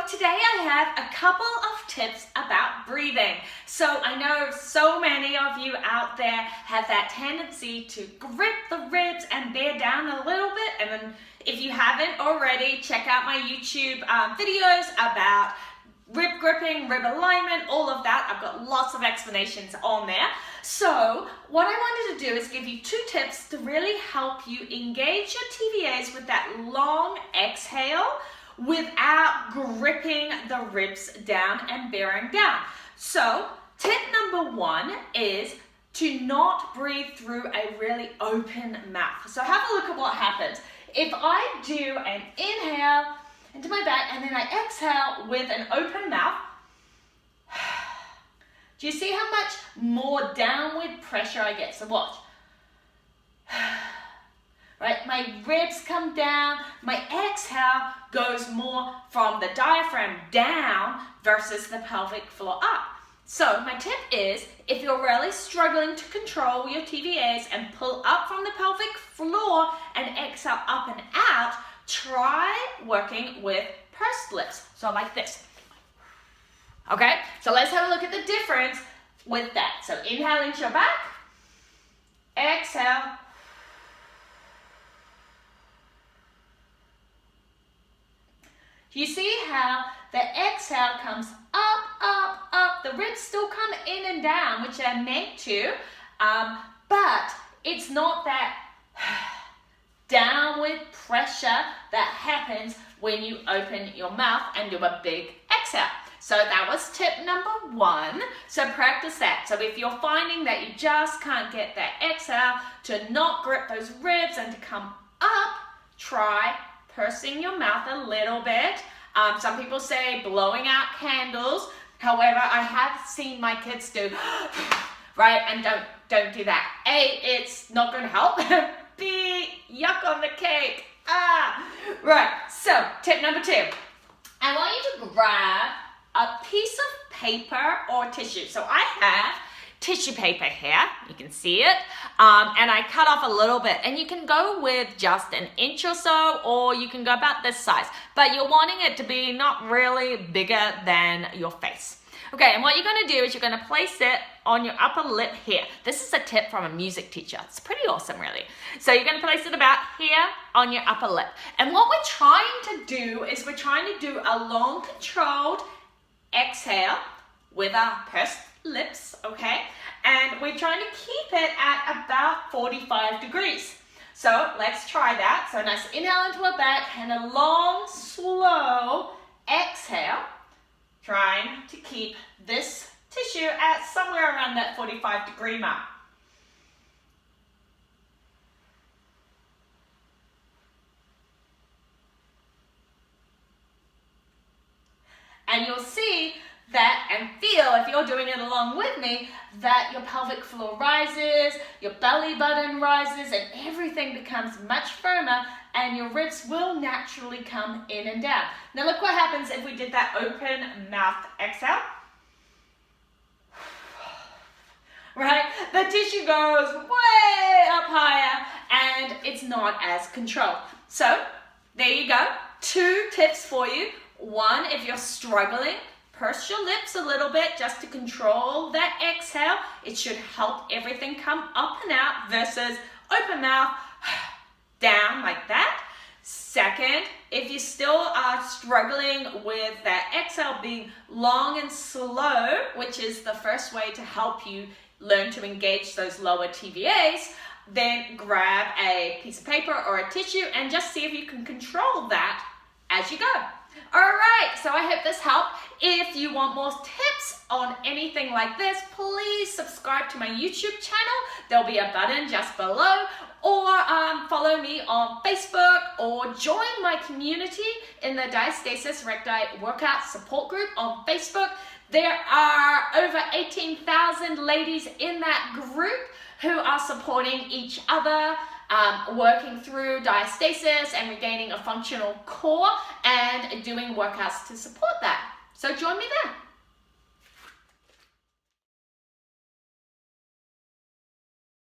today I have a couple of tips about breathing. So I know so many of you out there have that tendency to grip the ribs and bear down a little bit. And then if you haven't already, check out my YouTube videos about rib gripping, rib alignment, all of that. I've got lots of explanations on there. So what I wanted to do is give you 2 tips to really help you engage your TVAs with that long exhale without gripping the ribs down and bearing down. So tip number 1 is to not breathe through a really open mouth. So have a look at what happens. If I do an inhale into my back and then I exhale with an open mouth, do you see how much more downward pressure I get? So watch. Right, my ribs come down, my exhale goes more from the diaphragm down versus the pelvic floor up. So my tip is, if you're really struggling to control your TVAs and pull up from the pelvic floor and exhale up and out, try working with pursed lips. So like this. Okay, so let's have a look at the difference with that. So inhale into your back, exhale. You see how the exhale comes up, up, up. The ribs still come in and down, which they're meant to, but it's not that downward pressure that happens when you open your mouth and do a big exhale. So that was tip number 1. So practice that. So if you're finding that you just can't get that exhale to not grip those ribs and to come up, try pursing your mouth a little bit. Some people say blowing out candles. However, I have seen my kids do, right? And don't do that. A, it's not going to help. B, yuck on the cake. Right. So tip number 2. I want you to grab a piece of paper or tissue. So I have tissue paper here, you can see it, and I cut off a little bit, and you can go with just an inch or so, or you can go about this size, but you're wanting it to be not really bigger than your face. Okay, and what you're going to do is you're going to place it on your upper lip here. This is a tip from a music teacher. It's pretty awesome, really. So you're going to place it about here on your upper lip, and what we're trying to do is we're trying to do a long controlled exhale with our pursed lips, okay? And we're trying to keep it at about 45 degrees. So let's try that. So nice inhale into our back and a long, slow exhale, trying to keep this tissue at somewhere around that 45-degree mark. And you'll see that and feel, if you're doing it along with me, that your pelvic floor rises, your belly button rises, and everything becomes much firmer, and your ribs will naturally come in and down. Now look what happens if we did that open mouth exhale. Right? The tissue goes way up higher, and it's not as controlled. So there you go. 2 tips for you. 1, if you're struggling, purse your lips a little bit just to control that exhale. It should help everything come up and out versus open mouth, down like that. 2nd, if you still are struggling with that exhale being long and slow, which is the first way to help you learn to engage those lower TVAs, then grab a piece of paper or a tissue and just see if you can control that as you go. All right, so I hope this helped. If you want more tips on anything like this, please subscribe to my YouTube channel. There'll be a button just below, or follow me on Facebook, or join my community in the Diastasis Recti Workout Support Group on Facebook. There are over 18,000 ladies in that group who are supporting each other, working through diastasis and regaining a functional core and doing workouts to support that. So join me there.